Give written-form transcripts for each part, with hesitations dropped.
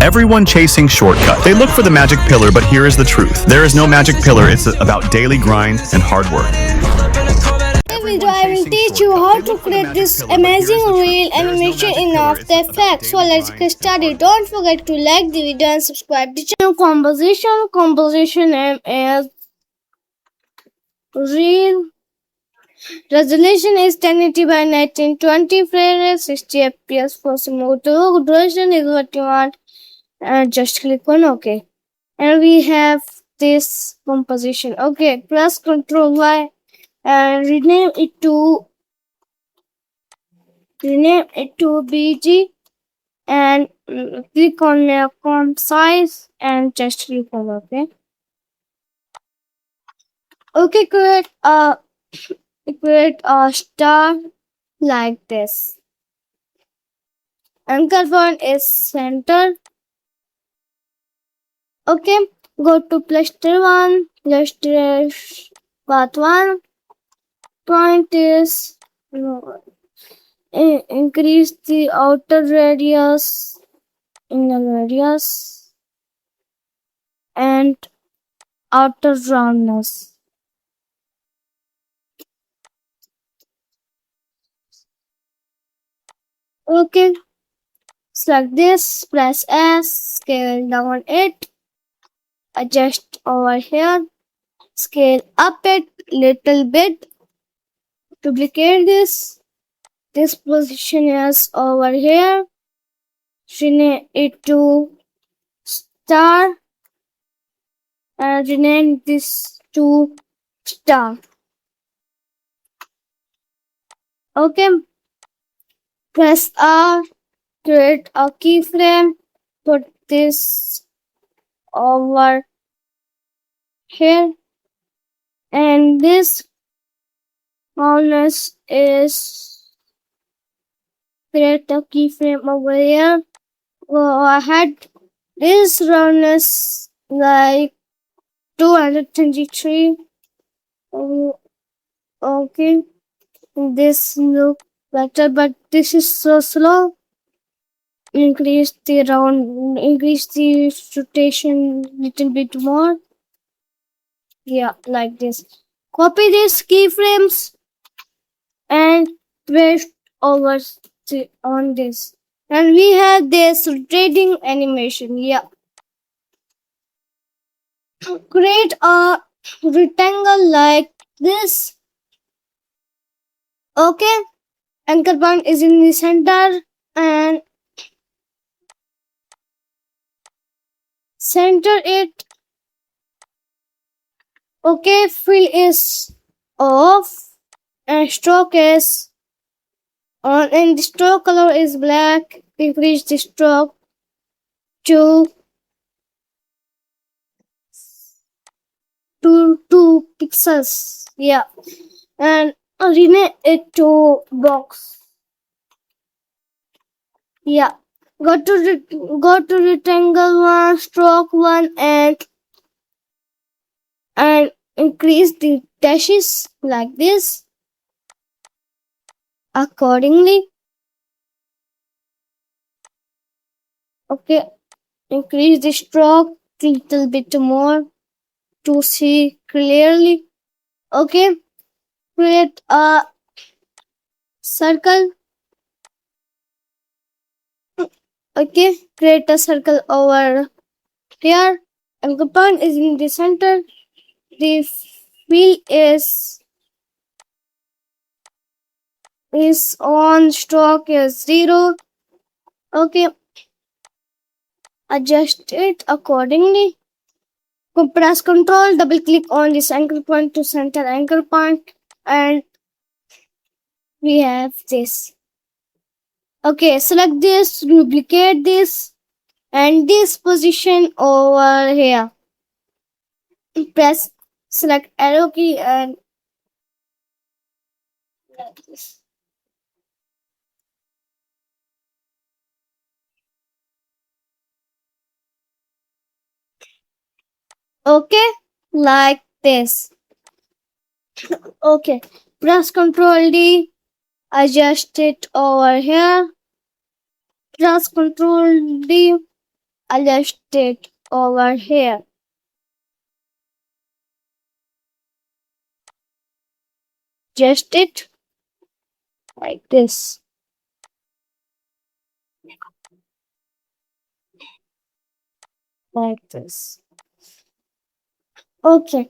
Everyone chasing shortcut. They look for the magic pillar, but here is the truth. There is no magic pillar. It's about daily grind and hard work. In this video, I will teach you how to create this amazing reel animation in After Effects. So let's get started. Don't forget to like the video and subscribe to the channel. Composition name is reel. Resolution is 1080 by 1920 frames, 60 fps for smooth look. Duration is what you want, and just click on OK. And we have this composition. Okay, press Ctrl Y and rename it to BG and click on the font size and just click on OK. Okay, create a star like this. Anchor point is center. Okay, go to cluster 1, cluster path 1. Point is increase the outer radius, inner radius, and outer roundness. Okay, select this, press S, scale down it, adjust over here, scale up it little bit, duplicate this position is over here, rename it to star and rename this to star. Okay, press R, create a keyframe, put this over here, and this roundness is create a keyframe over here. Go ahead, this roundness like 223. Okay, this look better, but this is so slow. Increase the rotation little bit more. Yeah, like this. Copy these keyframes and paste over on this. And we have this rotating animation. Yeah. Create a rectangle like this. Okay. Anchor point is in the center and center it. Okay, fill is off and stroke is on, and the stroke color is black. Increase the stroke to 2 pixels. Yeah, and rename it to box. Yeah, go to rectangle 1, stroke 1, and increase the dashes like this accordingly. Okay, increase the stroke a little bit more to see clearly. Okay, create a circle. Okay, create a circle over here. Anchor point is in the center. The fill is on, stroke is 0. Okay, adjust it accordingly. Press Ctrl, double click on this anchor point to center anchor point, and we have this. Okay, select this, duplicate this, and this position over here. Press select arrow key and like this. Okay, like this. Okay, press Ctrl D, adjust it over here. Press Ctrl D, adjust it over here. Adjust it like this. Like this. Okay.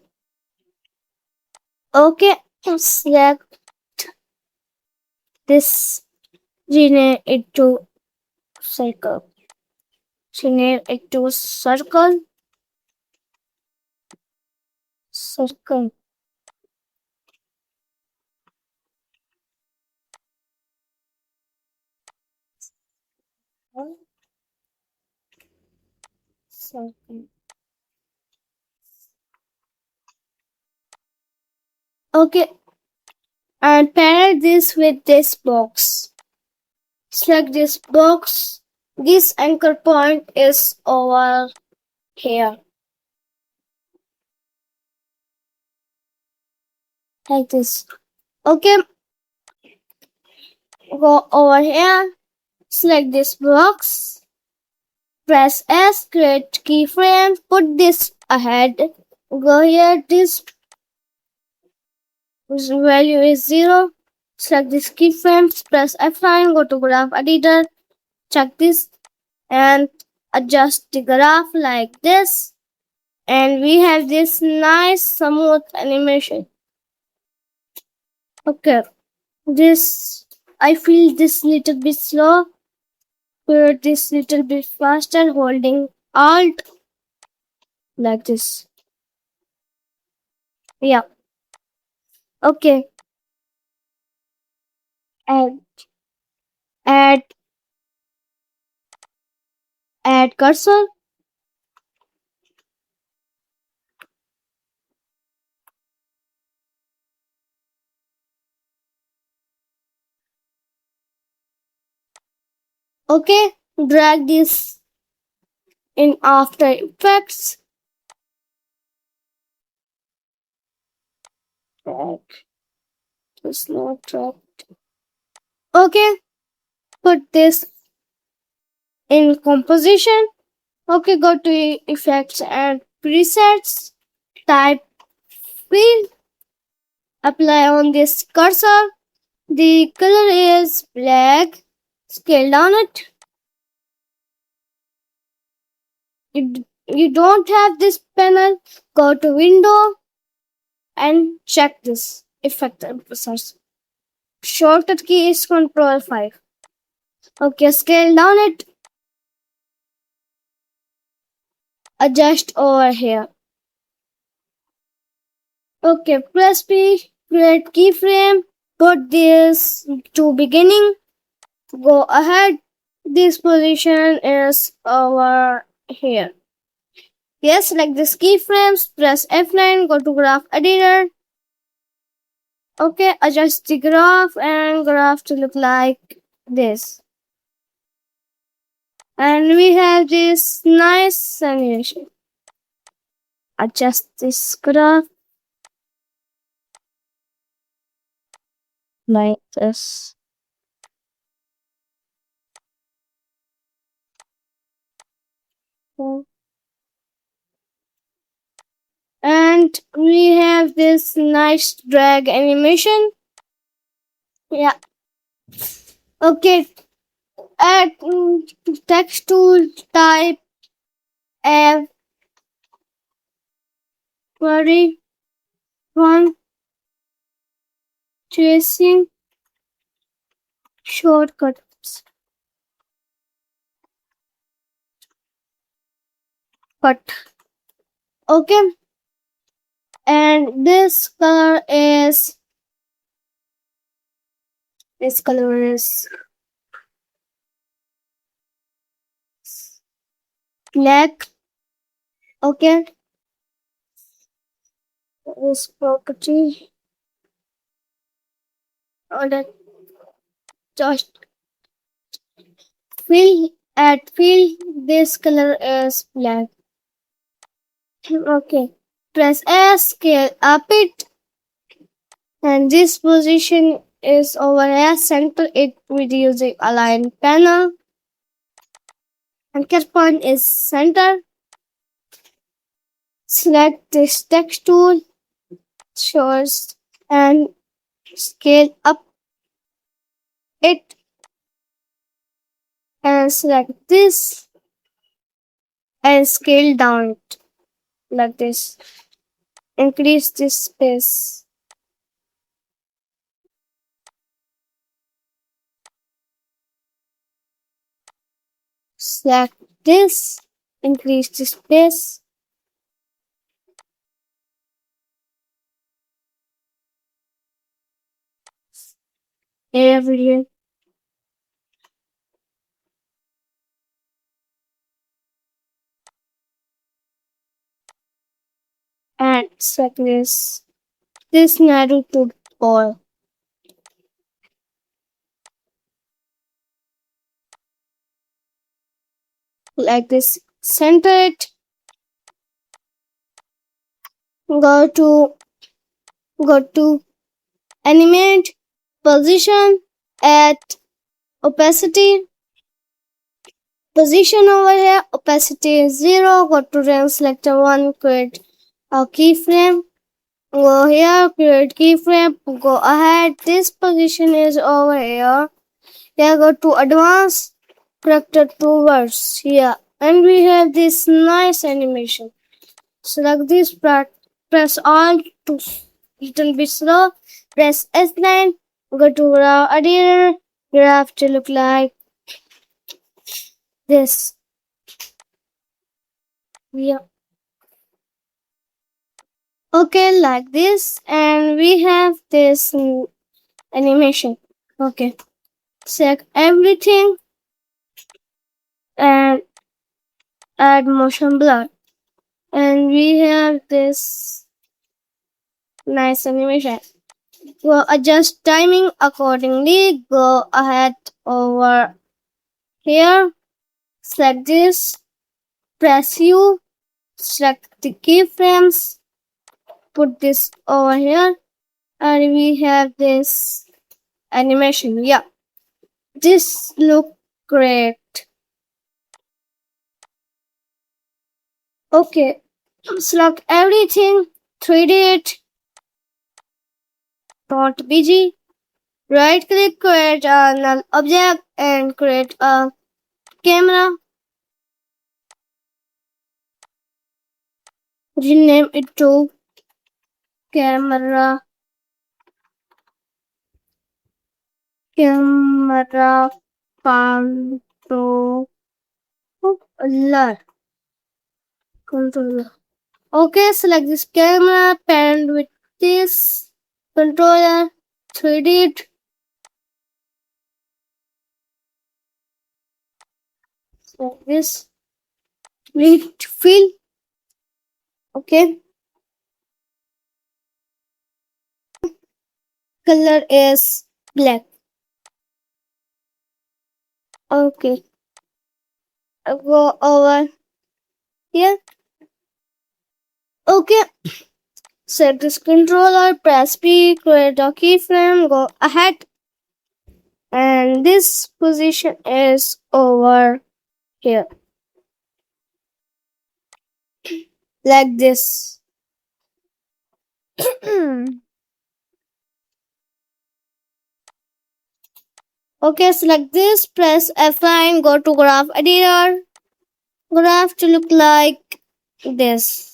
Okay. Select this. Rename it to circle. Rename it to circle. Circle. Circle. Okay. And pair this with this box. Select this box. This anchor point is over here. Like this. Okay. Go over here. Select this box. Press S, create keyframe. Put this ahead. Go here. This value is 0. Select this keyframe. Press F9. Go to graph editor. Check this and adjust the graph like this. And we have this nice smooth animation. Okay. This, I feel this little bit slow. Put this little bit faster, holding Alt like this. Yeah. Okay. Add, add, add cursor. Okay. Drag this in After Effects. Drag. Just not drag. Okay. Put this in composition. Okay, go to effects and presets. Type fill. Apply on this cursor. The color is black. Scale down it. You don't have this panel. Go to window and check this effect and process. Shortcut key is Control 5. Okay, scale down it. Adjust over here. Okay, press P, create keyframe, put this to beginning, go ahead. This position is over here. Yes, select this keyframes, press F9, go to graph editor. Okay, adjust the graph and graph to look like this. And we have this nice animation. Adjust this graph like this. And we have this nice drag animation. Yeah. Okay. Add text tool, type F query one tracing shortcuts. Cut. Okay. And this color is black. Okay. This property. Order just fill at fill. This color is black. Okay. Press S, scale up it. And this position is over here. Center it with using align panel. Anchor point is center. Select this text tool, shows and scale up it and select this and scale down it like this. Increase this space. Select this, increase the space. Every and select this narrow to all like this. Center it. Go to animate position at opacity. Position over here, opacity is 0. Go to range selector 1, create a keyframe. Go here, create keyframe. Go ahead. This position is over here. Here, go to advanced, character towards here. And we have this nice animation. Select this part, press Alt to little bit slow. Press S9, go to graph editor. Graph to look like this. Yeah. Okay, like this, and we have this animation. Okay, select everything and add motion blur, and we have this nice animation. Go adjust timing accordingly. Go ahead over here, select this, press U, select the keyframes, put this over here, and we have this animation. Yeah, this look great. Okay, select everything, 3D it, .bg, right click, create a null object and create a camera. Rename it to camera controller. Okay, select this camera, parent with this controller, 3D it. Like this, need to fill. Okay, color is black. Okay, I'll go over here. Okay, set this controller, press P, create a keyframe, go ahead, and this position is over here, like this. Okay, select this, press F9, go to graph editor. Graph to look like this.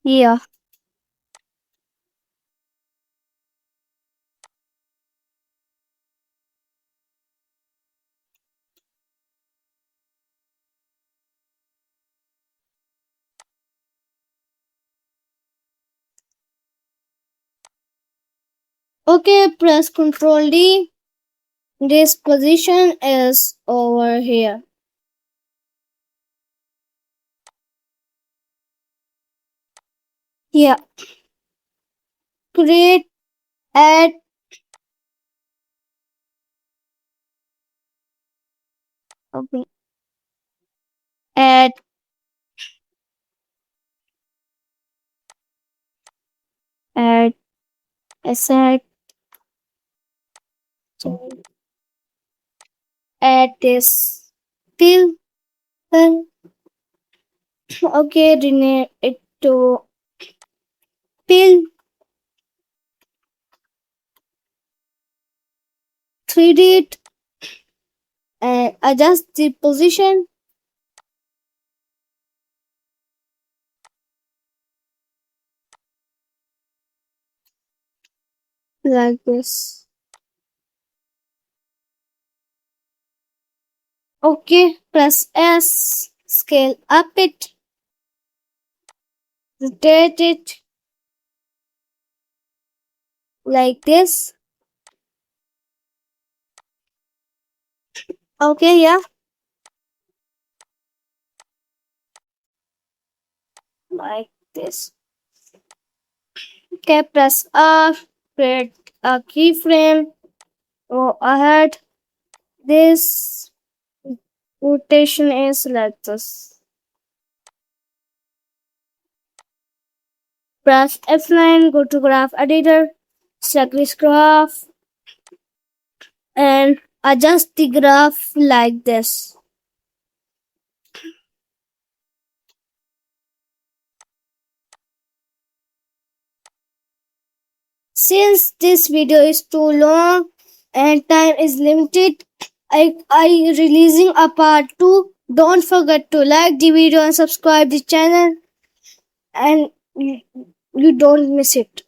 Yeah. Okay, press Ctrl D. This position is over here. Yeah. Create, add, okay. Add, add, Asset. Add this till. Okay, rename it to pill 3D it and adjust the position like this. Okay, press S, scale up it, rotate it like this. Okay, yeah, like this. Okay, press R, create a keyframe, go ahead. This rotation is like this. Press F9, go to graph editor, select this graph, and adjust the graph like this. Since this video is too long and time is limited, I releasing a part 2. Don't forget to like the video and subscribe the channel and you don't miss it.